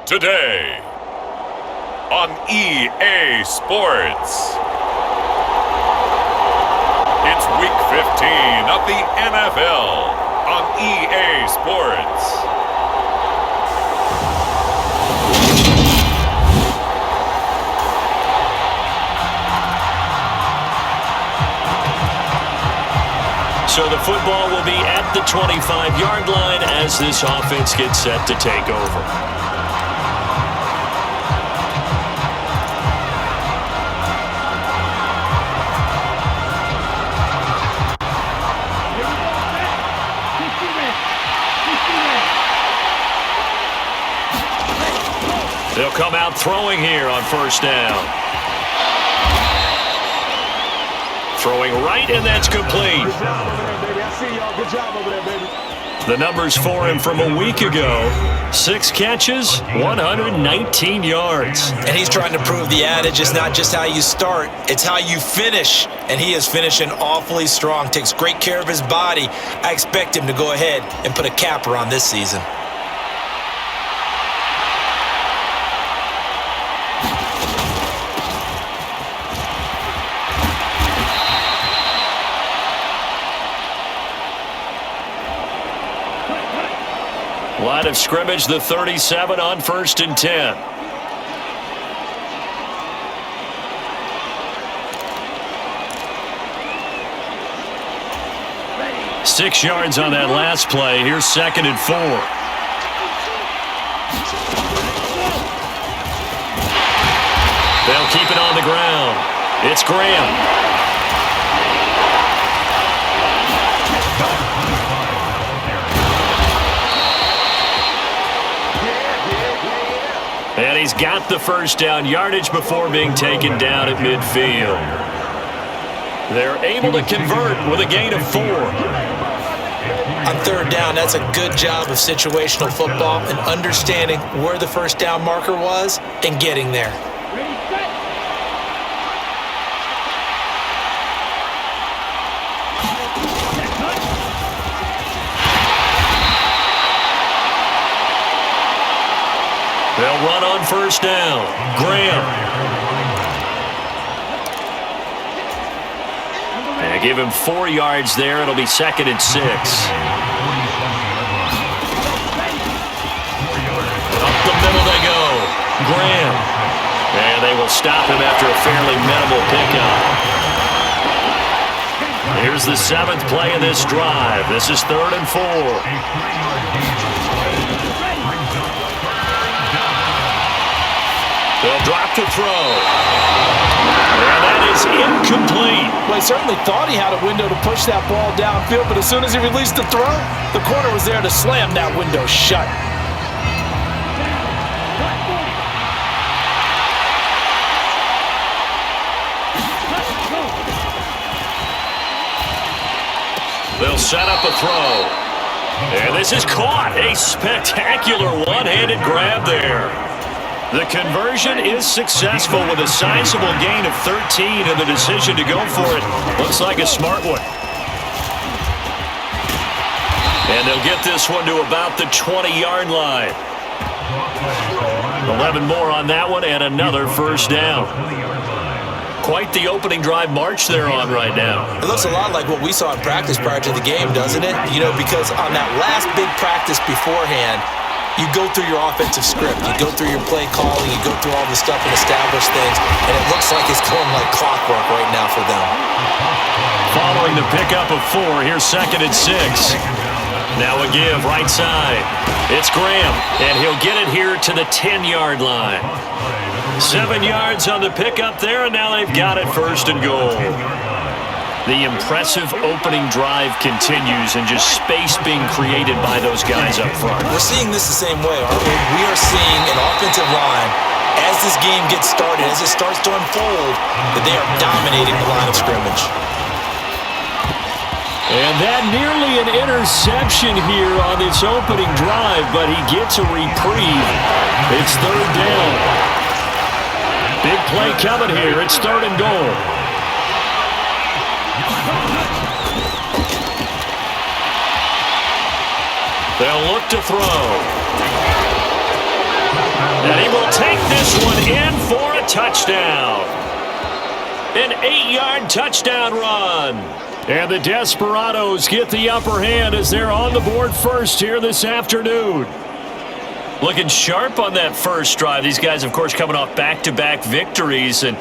Today on EA Sports. It's Week 15 of the NFL on EA Sports. So the football will be at the 25-yard line as this offense gets set to take over. They'll come out throwing here on first down. Throwing right, and that's complete. The numbers for him from a week ago: 6 catches, 119 yards. And he's trying to prove the adage is not just how you start, it's how you finish. And he is finishing awfully strong, takes great care of his body. I expect him to go ahead and put a capper on this season. Line of scrimmage, the 37 on 1st and 10. Six yards on that last play. Here's 2nd and 4. They'll keep it on the ground. It's Graham. And he's got the first down yardage before being taken down at midfield. They're able to convert with a gain of 4. On 3rd down, that's a good job of situational football and understanding where the first down marker was and getting there. They'll run on first down. Graham. And give him 4 yards there. It'll be 2nd and 6. Up the middle they go. Graham. And they will stop him after a fairly minimal pickup. Here's the 7th play of this drive. This is 3rd and 4. They'll drop to throw. And that is incomplete. Well, he certainly thought he had a window to push that ball downfield, but as soon as he released the throw, the corner was there to slam that window shut. They'll set up a throw. And this is caught. A spectacular one-handed grab there. The conversion is successful with a sizable gain of 13, and the decision to go for it looks like a smart one. And they'll get this one to about the 20-yard line. 11 more on that one, and another first down. Quite the opening drive march they're on right now. It looks a lot like what we saw in practice prior to the game, doesn't it? You know, because on that last big practice beforehand, you go through your offensive script, you go through your play calling, you go through all the stuff and establish things, and it looks like it's going like clockwork right now for them. Following the pickup of 4, here's 2nd and 6. Now a give, right side. It's Graham, and he'll get it here to the 10-yard line. 7 yards on the pickup there, and now they've got it 1st and goal. The impressive opening drive continues, and just space being created by those guys up front. We're seeing this the same way, aren't we? We are seeing an offensive line, as this game gets started, as it starts to unfold, that they are dominating the line of scrimmage. And that nearly an interception here on this opening drive, but he gets a reprieve. It's 3rd down. Big play coming here. It's 3rd and goal. They'll look to throw. And he will take this one in for a touchdown. An 8-yard touchdown run. And the Desperados get the upper hand as they're on the board first here this afternoon. Looking sharp on that first drive. These guys, of course, coming off back-to-back victories, and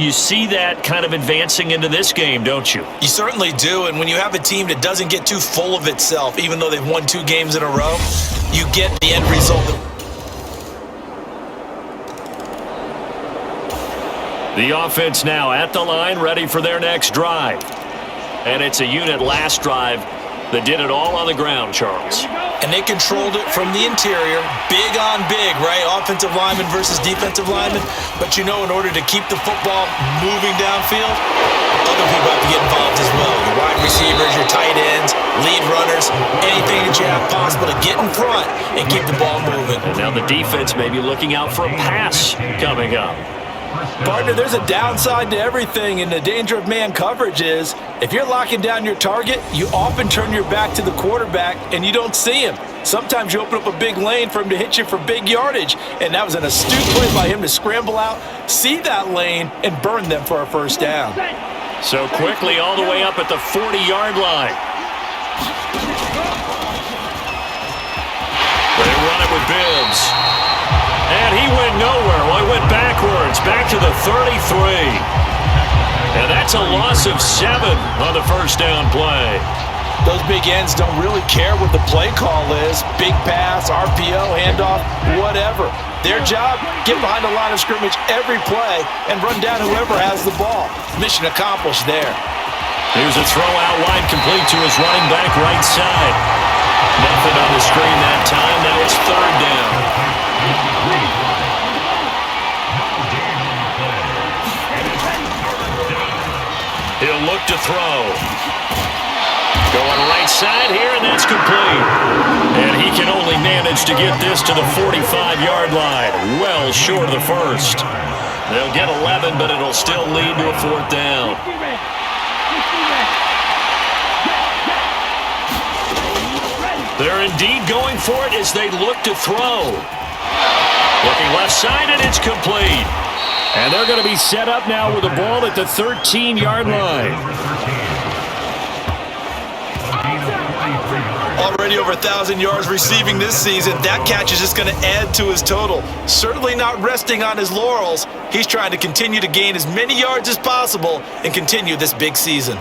you see that kind of advancing into this game, don't you? You certainly do, and when you have a team that doesn't get too full of itself, even though they've won 2 games in a row, you get the end result. The offense now at the line, ready for their next drive. And it's a unit last drive that did it all on the ground, Charles. And they controlled it from the interior, big on big, right? Offensive lineman versus defensive lineman. But you know, in order to keep the football moving downfield, other people have to get involved as well. Your wide receivers, your tight ends, lead runners, anything that you have possible to get in front and keep the ball moving. And now the defense may be looking out for a pass coming up. Partner, there's a downside to everything, and the danger of man coverage is if you're locking down your target, you often turn your back to the quarterback and you don't see him. Sometimes you open up a big lane for him to hit you for big yardage, and that was an astute play by him to scramble out, see that lane, and burn them for a first down. So quickly all the way up at the 40-yard line. They run it with Bibbs. And he went nowhere. Well, he went backwards, back to the 33. And that's a loss of 7 on the first down play. Those big ends don't really care what the play call is. Big pass, RPO, handoff, whatever. Their job, get behind the line of scrimmage every play and run down whoever has the ball. Mission accomplished there. Here's a throw out wide, complete to his running back right side. Nothing on the screen that time. Now it's 3rd down. He'll look to throw. Going right side here, and that's complete. And he can only manage to get this to the 45-yard line, well short of the first. They'll get 11, but it'll still lead to a 4th down. They're indeed going for it as they look to throw. Looking left side, and it's complete. And they're going to be set up now with the ball at the 13-yard line. Already over 1,000 yards receiving this season. That catch is just going to add to his total. Certainly not resting on his laurels. He's trying to continue to gain as many yards as possible and continue this big season.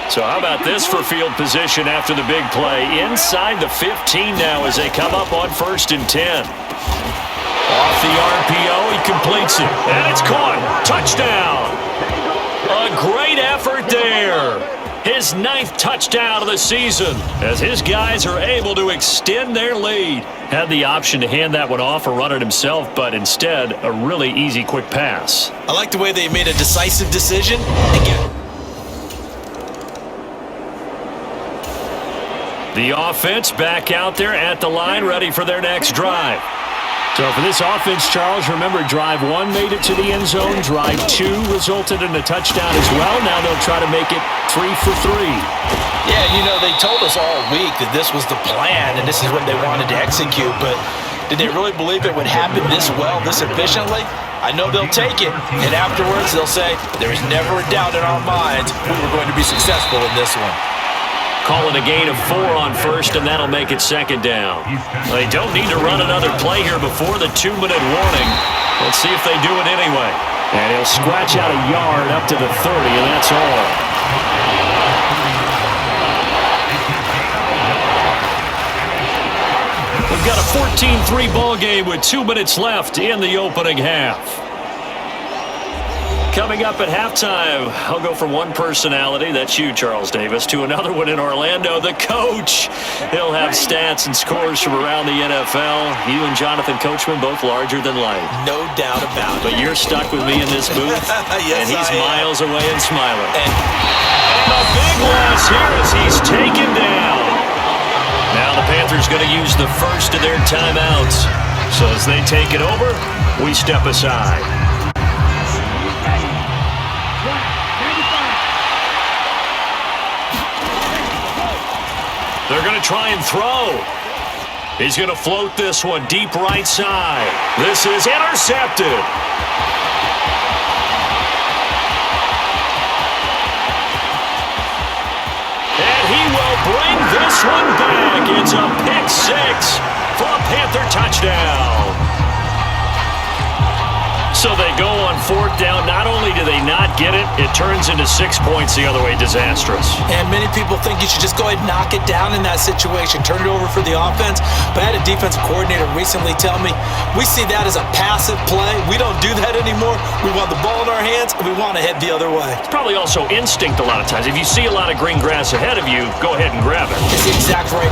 So how about this for field position after the big play? Inside the 15 now as they come up on 1st and 10. Off the RPO, he completes it. And it's caught. Touchdown. A great effort there. His 9th touchdown of the season as his guys are able to extend their lead. Had the option to hand that one off or run it himself, but instead a really easy quick pass. I like the way they made a decisive decision. The offense back out there at the line, ready for their next drive. So for this offense, Charles, remember drive 1 made it to the end zone. Drive 2 resulted in a touchdown as well. Now they'll try to make it 3 for 3. Yeah, you know, they told us all week that this was the plan and this is what they wanted to execute, but did they really believe it would happen this well, this efficiently? I know they'll take it, and afterwards they'll say, there's never a doubt in our minds we were going to be successful in this one. Call it a gain of 4 on 1st, and that'll make it 2nd down. They don't need to run another play here before the 2-minute warning. Let's see if they do it anyway. And he'll scratch out a yard up to the 30, and that's all. We've got a 14-3 ball game with 2 minutes left in the opening half. Coming up at halftime, I'll go from one personality, that's you, Charles Davis, to another one in Orlando, the coach. He'll have stats and scores from around the NFL. You and Jonathan Coachman, both larger than life. No doubt about it. But you're stuck with me in this booth, Yes, and he's I am. miles away and smiling. And a big loss here as he's taken down. Now the Panthers going to use the first of their timeouts. So as they take it over, we step aside. going to try and throw. He's going to float this one deep right side. This is intercepted. And he will bring this one back. It's a pick six for a Panther touchdown. So they go on fourth down. Not only do they not get it, it turns into 6 points the other way. Disastrous. And many people think you should just go ahead and knock it down in that situation. Turn it over for the offense. But I had a defensive coordinator recently tell me, we see that as a passive play. We don't do that anymore. We want the ball in our hands, and we want to head the other way. It's probably also instinct a lot of times. If you see a lot of green grass ahead of you, go ahead and grab it. It's the exact right.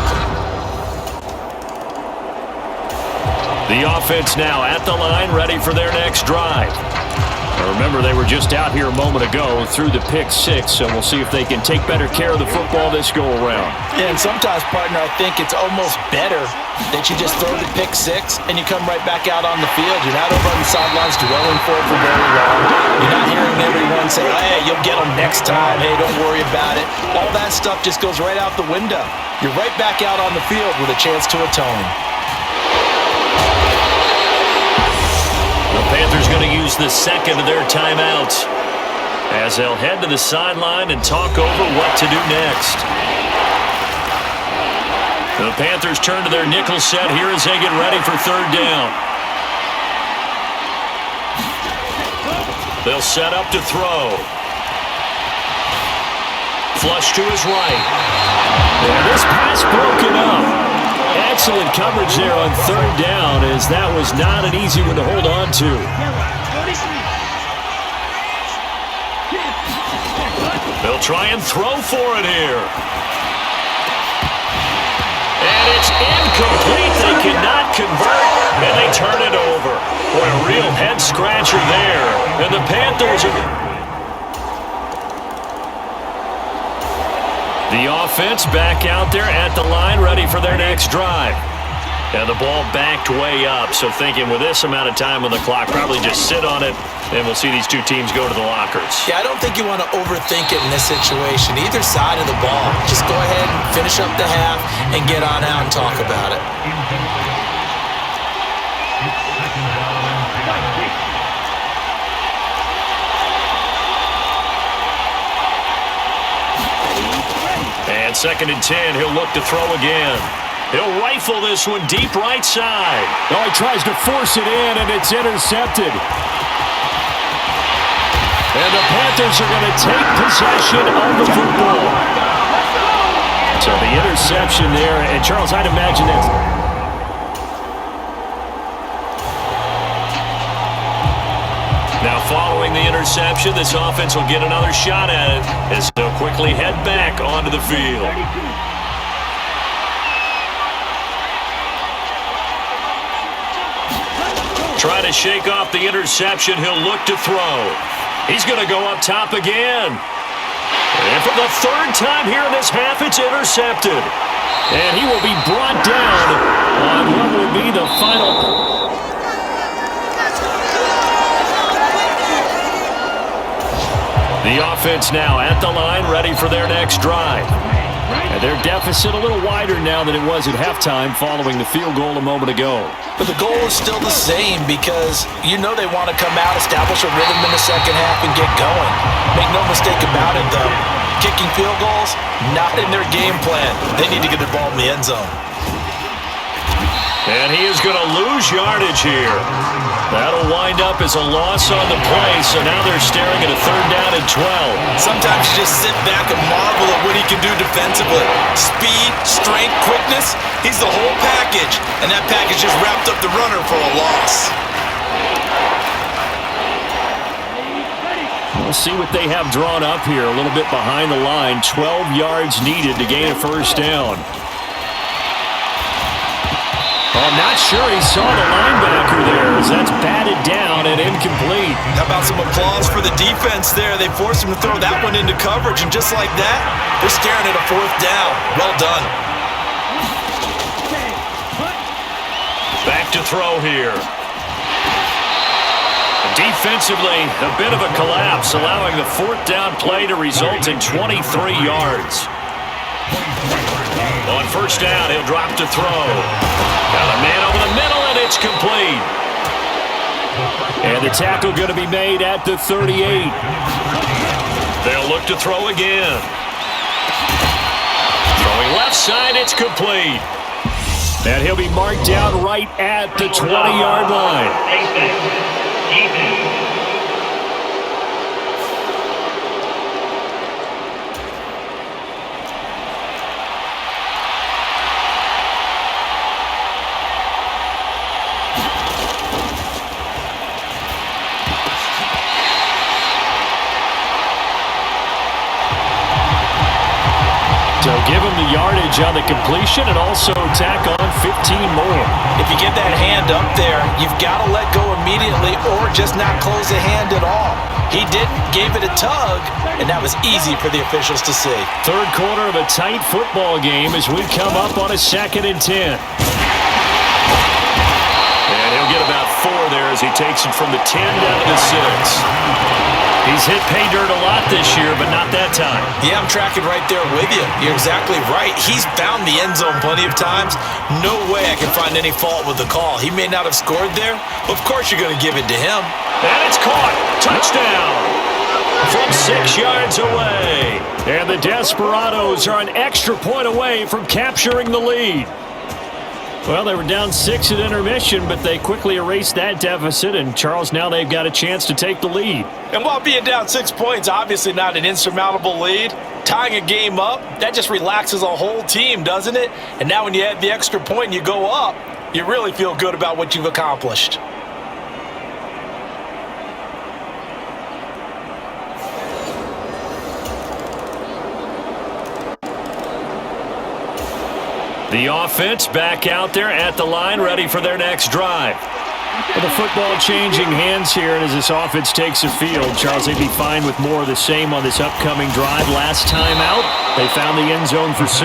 The offense now at the line, ready for their next drive. Now remember, they were just out here a moment ago through the pick six, so we'll see if they can take better care of the football this go-around. Yeah, and sometimes, partner, I think it's almost better that you just throw the pick six and you come right back out on the field. You're not over on the sidelines dwelling for it for very long. You're not hearing everyone say, hey, you'll get them next time. Hey, don't worry about it. All that stuff just goes right out the window. You're right back out on the field with a chance to atone. The Panthers going to use the second of their timeouts as they'll head to the sideline and talk over what to do next. The Panthers turn to their nickel set here as they get ready for third down. They'll set up to throw. Flush to his right. And this pass broken up. Excellent coverage there on third down, as that was not an easy one to hold on to. They'll try and throw for it here. And it's incomplete. They cannot convert, and they turn it over. Boy, a real head-scratcher there. And the Panthers are... The offense back out there at the line, ready for their next drive. And the ball backed way up, so thinking with this amount of time on the clock, probably just sit on it, and we'll see these two teams go to the lockers. Yeah, I don't think you want to overthink it in this situation. Either side of the ball. Just go ahead and finish up the half and get on out and talk about it. And 2nd and 10, he'll look to throw again. He'll rifle this one deep right side. Oh, he tries to force it in, and it's intercepted. And the Panthers are going to take possession of the football. So the interception there, and Charles, I'd imagine that's... Now following the interception, this offense will get another shot at it as they'll quickly head back onto the field. Trying to shake off the interception, he'll look to throw. He's going to go up top again. And for the third time here in this half, it's intercepted. And he will be brought down on what will be the final... The offense now at the line, ready for their next drive. And their deficit a little wider now than it was at halftime following the field goal a moment ago. But the goal is still the same because you know they want to come out, establish a rhythm in the second half, and get going. Make no mistake about it, though. Kicking field goals, not in their game plan. They need to get the ball in the end zone. And he is going to lose yardage here. That'll wind up as a loss on the play, so now they're staring at a 3rd down and 12. Sometimes you just sit back and marvel at what he can do defensively. Speed, strength, quickness, he's the whole package. And that package just wrapped up the runner for a loss. We'll see what they have drawn up here, a little bit behind the line. 12 yards needed to gain a 1st down. I'm not sure he saw the linebacker there as that's batted down and incomplete. How about some applause for the defense there? They forced him to throw that one into coverage, and just like that, they're staring at a 4th down. Well done. Back to throw here. Defensively, a bit of a collapse, allowing the 4th down play to result in 23 yards. On first down, he'll drop to throw. Got a man over the middle, and it's complete. And the tackle going to be made at the 38. They'll look to throw again. Throwing left side, it's complete. And he'll be marked down right at the 20-yard line. So give him the yardage on the completion and also tack on 15 more. If you get that hand up there, you've got to let go immediately or just not close the hand at all. He didn't, gave it a tug, and that was easy for the officials to see. Third quarter of a tight football game as we come up on a 2nd and 10. And he'll get about 4 there as he takes it from the 10 down to the 6. He's hit pay dirt a lot this year, but not that time. Yeah, I'm tracking right there with you. You're exactly right. He's found the end zone plenty of times. No way I can find any fault with the call. He may not have scored there, but of course you're going to give it to him. And it's caught. Touchdown. From 6 yards away. And the Desperados are an extra point away from capturing the lead. Well, they were down 6 at intermission, but they quickly erased that deficit, and Charles, now they've got a chance to take the lead. And while being down 6 points, obviously not an insurmountable lead, tying a game up, that just relaxes a whole team, doesn't it? And now when you add the extra point and you go up, you really feel good about what you've accomplished. The offense back out there at the line, ready for their next drive. Well, the football changing hands here, and as this offense takes the field, Charles, they'd be fine with more of the same on this upcoming drive. Last time out, they found the end zone for 6.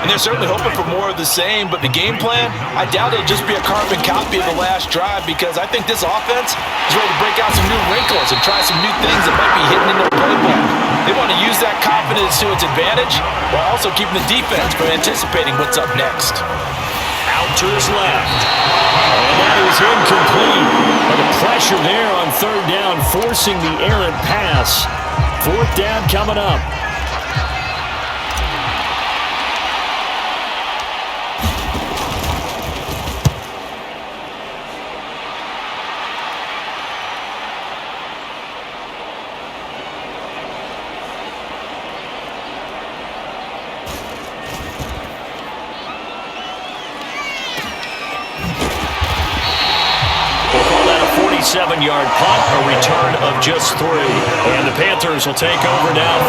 And they're certainly hoping for more of the same, but the game plan, I doubt it'll just be a carbon copy of the last drive because I think this offense is ready to break out some new wrinkles and try some new things that might be hidden in their playbook. They want to use that confidence to its advantage while also keeping the defense from anticipating what's up next. Out to his left. And that is incomplete. But the pressure there on 3rd down, forcing the errant pass. 4th down coming up. Seven-yard punt, a return of just 3. And the Panthers will take over now.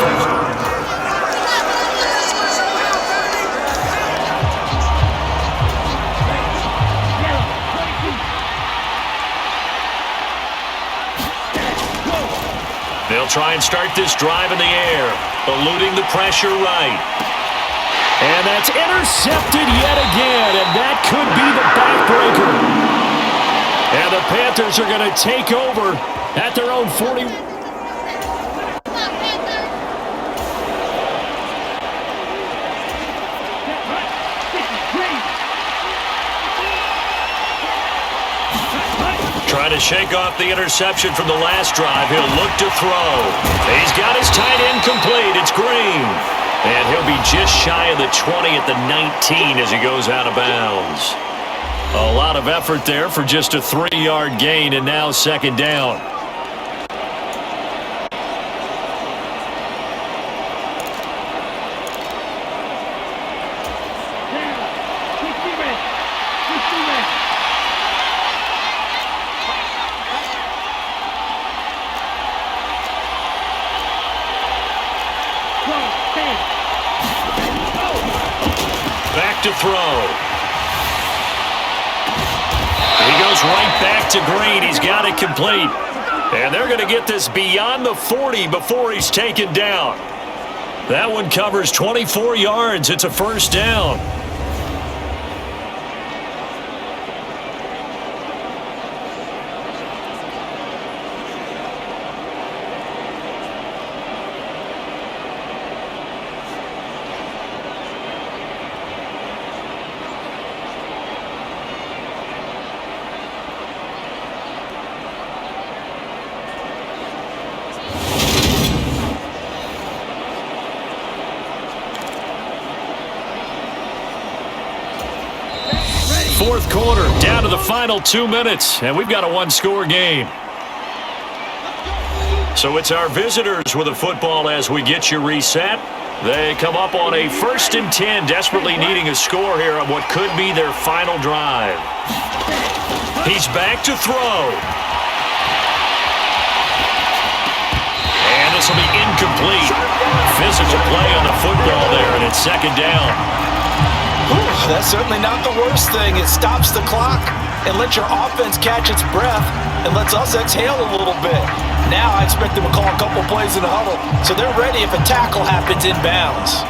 They'll try and start this drive in the air, eluding the pressure right. And that's intercepted yet again, and that could be the backbreaker. And the Panthers are going to take over at their own 40. Trying to shake off the interception from the last drive. He'll look to throw. He's got his tight end complete. It's Green. And he'll be just shy of the 20 at the 19 as he goes out of bounds. A lot of effort there for just a 3-yard gain, and now 2nd down. Back to throw. He goes right back to Green. He's got it complete. And they're going to get this beyond the 40 before he's taken down. That one covers 24 yards. It's a 1st down. fourth quarter, down to the final 2 minutes, and we've got a one-score game. So it's our visitors with the football as we get you reset. They come up on a 1st and 10, desperately needing a score here on what could be their final drive. He's back to throw. And this will be incomplete. Physical play on the football there, and it's 2nd down. That's certainly not the worst thing. It stops the clock and lets your offense catch its breath and lets us exhale a little bit. Now I expect them to call a couple plays in the huddle, so they're ready if a tackle happens inbounds.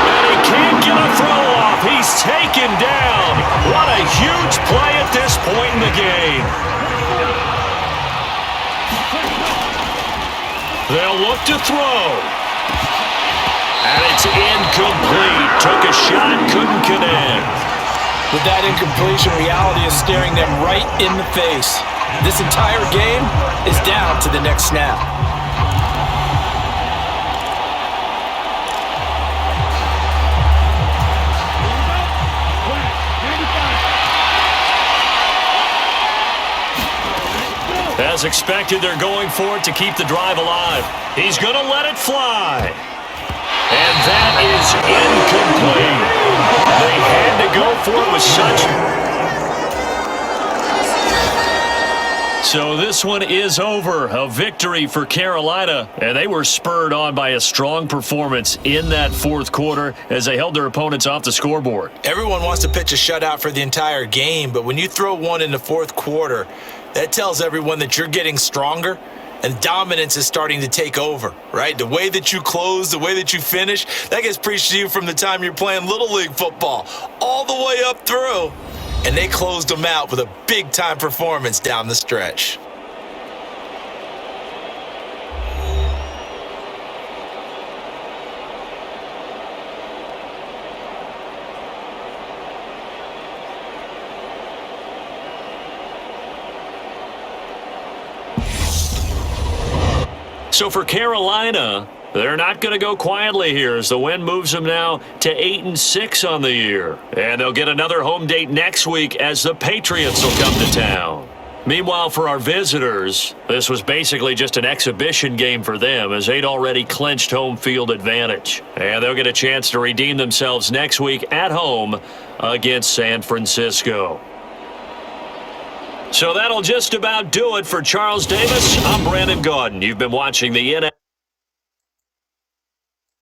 And he can't get a throw off. He's taken down. What a huge play at this point in the game. They'll look to throw. And it's incomplete. Took a shot, couldn't connect. With that incompletion, reality is staring them right in the face. This entire game is down to the next snap. As expected, they're going for it to keep the drive alive. He's going to let it fly. And that is incomplete. They had to go for it with such. So this one is over. A victory for Carolina. And they were spurred on by a strong performance in that fourth quarter as they held their opponents off the scoreboard. Everyone wants to pitch a shutout for the entire game, but when you throw one in the fourth quarter, that tells everyone that you're getting stronger and dominance is starting to take over, right? The way that you close, the way that you finish, that gets preached to you from the time you're playing Little League football all the way up through. And they closed them out with a big-time performance down the stretch. So for Carolina, they're not going to go quietly here as the win moves them now to 8-6 on the year. And they'll get another home date next week as the Patriots will come to town. Meanwhile, for our visitors, this was basically just an exhibition game for them as they'd already clinched home field advantage. And they'll get a chance to redeem themselves next week at home against San Francisco. So that'll just about do it for Charles Davis. I'm Brandon Gaudin. You've been watching the NFL.